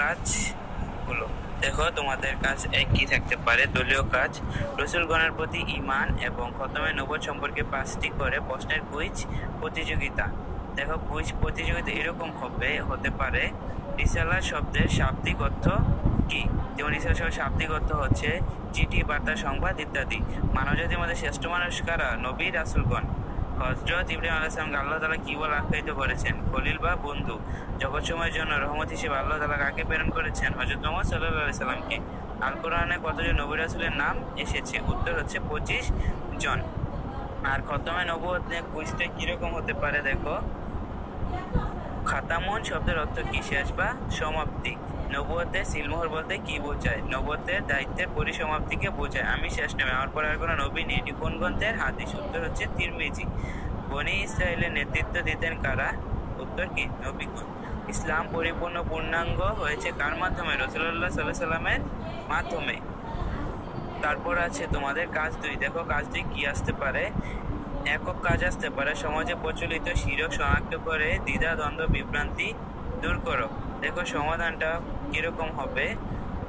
কাজগুলো দেখো, তোমাদের কাজ একই থাকতে পারে। দলীয় কাজ, রসুলগণের প্রতি ঈমান এবং খতমে নবুওত সম্পর্কে 5টি করে প্রশ্নের কুইজ প্রতিযোগিতা। দেখো, কুইজ প্রতিযোগিতা এরকম হতে পারে, রিসালা শব্দের শাব্দিক অর্থ কি? যেমন রিসালা শব্দের শাব্দিক অর্থ হচ্ছে চিঠি, বার্তা, সংবাদ ইত্যাদি। মানবজাতির মধ্যে শ্রেষ্ঠ মানুষ কারা? নবী রাসূলগণ। হযরত ইব্রাহিম আলাইহিস সালামকে আল্লাহ তাআলা কি বলে আখ্যায়িত করেছেন? খলিল বা বন্ধু। জগৎ সময়ের জন্য রহমত হিসেবে আল্লাহ তাআলা কাকে প্রেরণ করেছেন? হযরত মুহাম্মদ সাল্লাল্লাহু আলাইহি সাল্লামকে। আল কোরআনে কতজন নবী রাসূলের নাম এসেছে? উত্তর হচ্ছে 25 জন। আর খতমে নবুওত নিয়ে কুইজটা কিরকম হতে পারে দেখো, খাতামুন শব্দের অর্থ কি? শেষ বা সমাপ্তি। নবুওতে সিলমোহর বলতে কি বোঝায়? নবুওতের দায়িত্বের পরিসমাপ্তিকে বোঝায়। আমি শেষ নবী, আমার পর আর কোনো নবী নেই। এটি কোন গ্রন্থের হাদিস? উত্তর হচ্ছে তিরমিজি। বনী ইসরায়েলের নেতৃত্ব দিতেন কারা? উত্তর কি? নবীগণ। ইসলাম পরিপূর্ণ পূর্ণাঙ্গ হয়েছে কার মাধ্যমে? রাসূলুল্লাহ সাল্লাল্লাহু আলাইহি সাল্লামের মাধ্যমে। তারপর আছে তোমাদের কাজ 2। দেখো, কাজ 2 কি আসতে পারে? একক কাজ আসতে পারে, সমাজে প্রচলিত শিরক শনাক্ত করে দ্বিধা, দ্বন্দ্ব, বিভ্রান্তি দূর করো। দেখো, সমাধানটা কিরকম হবে?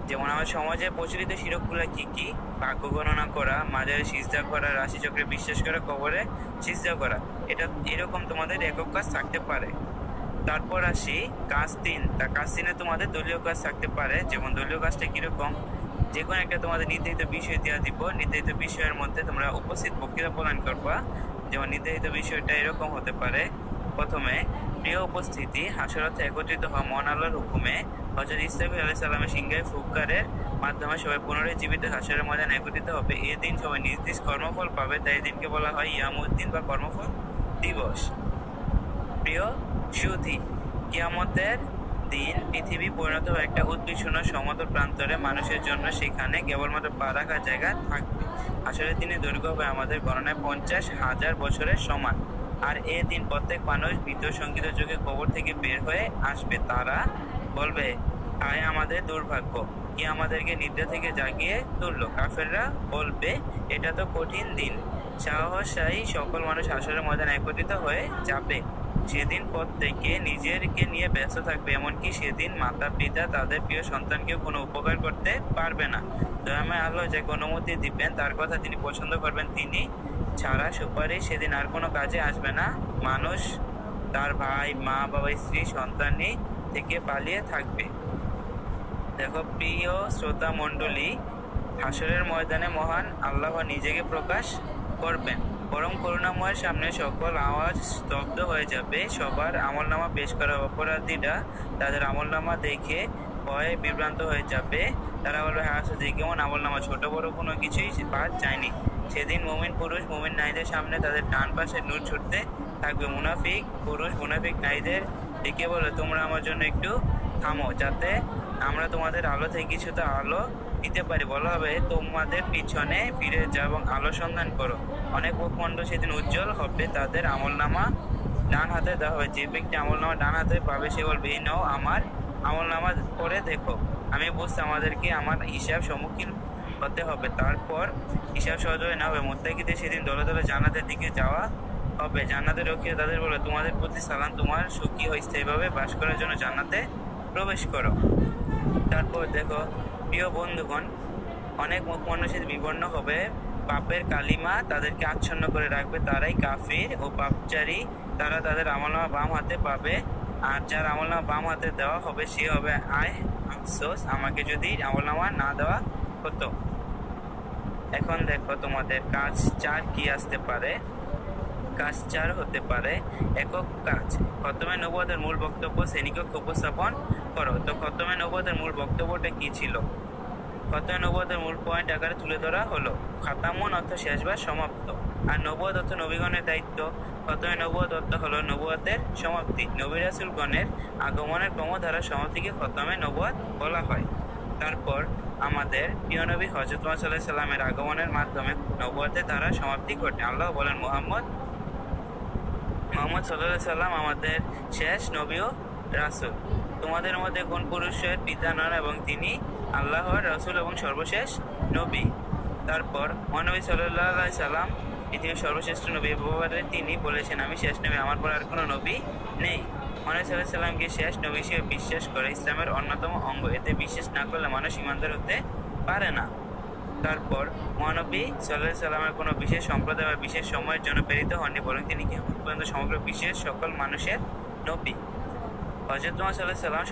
যেমন আমার সমাজে প্রচলিত শিরকগুলো কি কি? ভাগ্য গণনা করা, মাজারে সিজদা করা, রাশিচক্রে বিশ্বাস করা, কবরে সিজদা করা। এটা এরকম তোমাদের একক কাজ থাকতে পারে। তারপর আসি কাজ 3। কাজ 3-এ তোমাদের দলীয় কাজ থাকতে পারে। যেমন দলীয় কাজটা কিরকম? যে কোনো একটা তোমাদের নির্ধারিত বিষয় দেওয়া দিব, নির্ধারিত বিষয়ের মধ্যে তোমরা উপস্থিত বক্তৃতা প্রদান করবা। যেমন নির্ধারিত বিষয়টা এরকম হতে পারে, প্রথমে প্রিয় উপস্থিতি, হাসরতে একত্রিত হওয়া মহান আল্লাহর হুকুমে হযরত ইসরাফিল আলাইহিস সালামের সিংহায় ফুৎকারের মাধ্যমে সবাই পুনরায় জীবিত হাসরের ময়দানে একত্রিত হবে। এই দিন সবাই নিজ নিজ কর্মফল পাবে, তাই এই দিনকে বলা হয় ইয়ামুদ্দিন বা কর্মফল দিবস। প্রিয় সুধী, কিয়ামতের দিন পৃথিবী পরিণত হবে একটা উদ্বিগ্ন সমতল প্রান্তরে। মানুষের জন্য সেখানে কেবলমাত্র পা রাখার জায়গা থাকবে। আসলে দিনের দৈর্ঘ্য হবে আমাদের গণনায় 50,000 বছরের সমান। আর এ দিন প্রত্যেক মানুষ ভীত শঙ্কিত চোখে কবর থেকে বের হয়ে আসবে। তারা বলবে, হায় আমাদের দুর্ভাগ্য, কি আমাদেরকে নিদ্রা থেকে জাগিয়ে তুললো। কাফেররা বলবে, এটা তো কঠিন দিন। সাহসী সকল মানুষ হাসরের ময়দানে একত্রিত হয়ে যাবে। সেদিন প্রত্যেকে নিজেকে নিয়ে ব্যস্ত থাকবে, এমনকি সেদিন মাতা পিতা তাদের প্রিয় সন্তানকেও কোনো উপকার করতে পারবে না। দয়াময় আল্লাহ যাকে অনুমতি দিবেন, তার কথা তিনি পছন্দ করবেন, তিনি ছাড়া সুপারিশ সেদিন আর কোনো কাজে আসবে না। মানুষ তার ভাই, মা, বাবা, স্ত্রী, সন্তানই থেকে পালিয়ে থাকবে। দেখো প্রিয় শ্রোতা মণ্ডলী, হাসরের ময়দানে মহান আল্লাহ নিজেকে প্রকাশ করবেন। পরম করুণাময়ের সামনে সকল আওয়াজ স্তব্ধ হয়ে যাবে। সবার আমলনামা পেশ করা অপরাধীরা তাদের আমলনামা দেখে ভয়ে বিভ্রান্ত হয়ে যাবে। তারা বলবে, হ্যাঁ আসলে কেমন আমলনামা, ছোট বড় কোনো কিছুই বাদ যায়নি। সেদিন মুমিন পুরুষ মুমিন নারীদের সামনে তাদের ডান পাশে নূর ছুটতে থাকবে। মুনাফিক পুরুষ মুনাফিক নারীদের ডেকে বলে, তোমরা আমার জন্য একটু থামো, যাতে আমরা তোমাদের আলো থেকে কিছুটা আলো দিতে পারি। বলা হবে, তোমাদের পিছনে ফিরে যাও এবং আলো সন্ধান করো। অনেক মুখমণ্ড সেদিন উজ্জ্বল হবে, তাদের আমলনামা ডান হাতে দেওয়া হবে। যে ব্যক্তি আমলনামা ডান হাতে পাবে সে বলবে, এই নাও আমার আমলনামা, করে দেখো। আমি বুঝতে আমাদেরকে আমার হিসাব সম্মুখীন হতে হবে। তারপর হিসাব সহজ হয়ে না হবে। মুত্তাকিদের সেদিন দলে দলে জান্নাতের দিকে যাওয়া হবে। জান্নাতের রক্ষীরা তাদের বলে, তোমাদের প্রতি সালাম, তোমার সুখী ও স্থায়ীভাবে বাস করার জন্য জান্নাতে প্রবেশ করো। তারপর দেখো প্রিয় বন্ধুগণ, অনেক মুখমণ্ডল বিবর্ণ হবে, পাপের কালিমা তাদেরকে আচ্ছন্ন করে রাখবে। তারাই কাফির ও পাপচারী। তারা তাদের আমলনামা বাম হাতে পাবে, আর যার আমলনামা বাম হাতে দেওয়া হবে সে হবে, আয় আফসোস, আমাকে যদি আমলনামা না দেওয়া হতো। এখন দেখো তোমাদের কাজ 4 কি আসতে পারে। কাজ 4 হতে পারে একক কাজ। খতমে নবুওতের মূল বক্তব্য শ্রেণীকক্ষে উপস্থাপন করো। তো খতমে নবুওতের মূল বক্তব্যটা কি ছিল? খতমে নবুওতের মূল পয়েন্ট আকারে তুলে ধরা হলো। খাতামুন অর্থ শেষ বা সমাপ্ত, আর নবুওত অর্থ নবীগণের দায়িত্ব। খতমে নবুওত অর্থ হলো নবুওতের সমাপ্তি। নবী রাসূলগণের আগমনের ক্রমধারা সমাপ্তিকে খতমে নবুওত বলা হয়। তারপর আমাদের প্রিয় নবী হযরত মুহাম্মদ সাল্লাল্লাহু আলাইহি সাল্লামের আগমনের মাধ্যমে নবুওতের ধারা সমাপ্তি ঘটে। আল্লাহ বলেন, মুহাম্মদ সাল্লাল্লাহু আলাইহি সাল্লাম আমাদের শেষ নবী ও রাসূল। তোমাদের মধ্যে কোন পুরুষের পিতা নন এবং তিনি আল্লাহর রাসূল এবং সর্বশেষ নবী। তারপর মহানবী সাল্লাল্লাহু আলাইহি সাল্লাম পৃথিবীর সর্বশ্রেষ্ঠ নবী। ব্যাপারে তিনি বলেছেন, আমি শেষ নবী, আমার পর আর কোনো নবী নেই। মহানবী সাল্লাল্লাহু আলাইহি সাল্লামকে শেষ নবী হিসেবে বিশ্বাস করে ইসলামের অন্যতম অঙ্গ। এতে বিশ্বাস না করলে মানুষ ইমানদার হতে পারে না। তারপর মহানবী সাল্লাল্লাহু আলাইহি সাল্লামের কোনো বিশেষ সম্প্রদায় বা বিশেষ সময়ের জন্য প্রেরিত হননি, বরং তিনি কিয়ামত পর্যন্ত সমগ্র বিশ্বের সকল মানুষের নবী। হযরত মুহাম্মদ সাল্লাল্লাহু আলাইহি সাল্লাম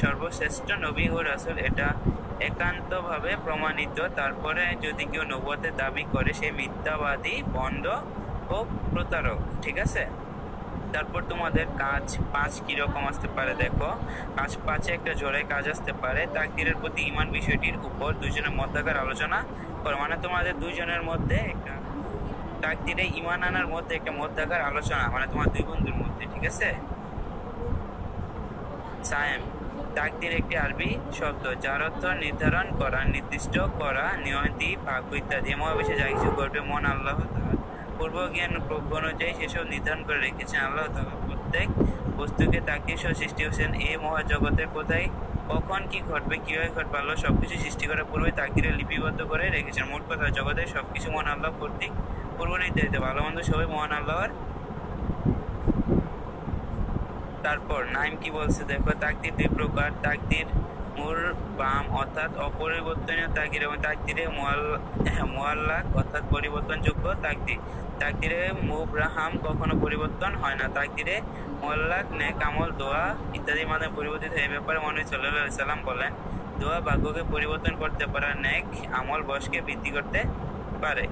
সর্বশ্রেষ্ঠ নবী ও রাসূল, এটা একান্তভাবে প্রমাণিত। তারপরে যদি কেউ নবুয়তের দাবি করে সে মিথ্যাবাদী, ভণ্ড ও প্রতারক। ঠিক আছে, তারপর তোমাদের কাজ 5 কিরকম আসতে পারে দেখো। কাজ 5-এ একটা জোরে কাজ আসতে পারে। তাকদীরের প্রতি ঈমান বিষয়টির উপর দুজনের মধ্যকার আলোচনা করো, মানে তোমাদের দুজনের মধ্যে একটা তাকদীরে ঈমান আনার মধ্যে একটা মধ্যকার আলোচনা, মানে তোমার দুই বন্ধুর মধ্যে। ঠিক আছে। সায়েম তাকদীর একটি আরবি শব্দ যার অর্থ নির্ধারণ করা, নির্দিষ্ট করা, নিয়তি, ভাগ্য ইত্যাদি। মহাবিশ্বে যা কিছু ঘটবে মন আল্লাহ তাআলা পূর্ব জ্ঞান প্রজ্ঞ অনুযায়ী সেসব নির্ধারণ করে রেখেছেন। আল্লাহ তাআলা প্রত্যেক বস্তুকে তাকদীর সহ সৃষ্টি করেছেন। এই মহাজগতের কোথায় কখন কি ঘটবে, কিভাবে ঘটবে, আল্লাহ সবকিছু সৃষ্টি করার পূর্বে তাকদীরে লিপিবদ্ধ করে রেখেছেন। মোট কথা জগতের সবকিছু মহান আল্লাহ কর্তৃক পূর্ব নির্ধারিত। ভালো মন্দ সবই মহান আল্লাহর। তারপর নাইম কি বলছে দেখো। তাকদীর 2 প্রকার। তাকদীর বাম অর্থাৎ অপরিবর্তনীয় তাকদীর, এবং তাকদীরে মুআল্লাক অর্থাৎ পরিবর্তনযোগ্য তাকদীর। তাকদীরে মুবরাহাম কখনো পরিবর্তন হয় না। তাকদীরে মুআল্লাক নেক আমল, দোয়া ইত্যাদির মাধ্যমে পরিবর্তিত। এই ব্যাপারে মহানবী সাল্লাল্লাহু আলাইহি সাল্লাম বলেন, দোয়া ভাগ্যকে পরিবর্তন করতে পারে, নেক আমল বয়সকে বৃদ্ধি করতে পারে।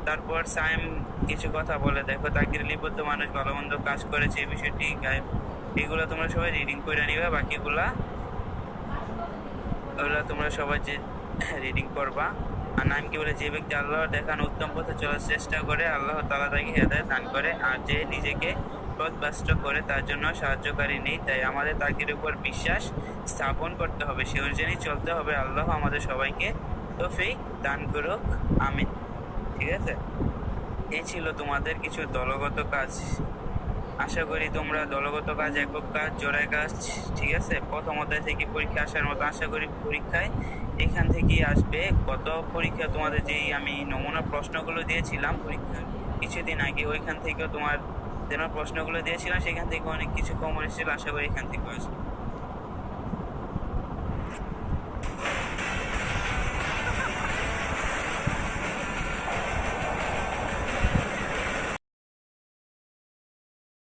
তারপর সাইম কিছু কথা বলে দেখো। তাকদীরে লিপিবদ্ধ মানুষ ভালো মন্দ কাজ করেছে, এই বিষয়টি গায়েব। এগুলো তোমরা সবাই রিডিং করে নিবা, বাকিগুলা ওগুলা তোমরা সবাই যে রিডিং করবা। আর নাম কি বলে, যে ব্যক্তি আল্লাহর দেখানো উত্তম পথে চলার চেষ্টা করে আল্লাহ তাআলা তাকে হেদায়েত দান করে, আর যে নিজেকে পথভ্রষ্ট করে তার জন্য সাহায্যকারী নেই। তাই আমাদের তাকদীরের উপর বিশ্বাস স্থাপন করতে হবে, সে অনুযায়ী চলতে হবে। আল্লাহ আমাদের সবাইকে তৌফিক দান করুক, আমিন। ঠিক আছে, এই ছিল তোমাদের কিছু দলগত কাজ। আশা করি তোমরা দলগত কাজ, একক কাজ, জোড়ায় কাজ, ঠিক আছে, প্রথম অধ্যায় থেকে পরীক্ষা আসার মতো আশা করি পরীক্ষায় এখান থেকেই আসবে। গত পরীক্ষা তোমাদের যেই আমি নমুনা প্রশ্নগুলো দিয়েছিলাম পরীক্ষার কিছুদিন আগে, ওইখান থেকেও তোমার যেন প্রশ্নগুলো দিয়েছিলাম সেখান থেকে অনেক কিছু কমন এসেছিল, আশা করি এখান থেকেও আসবে।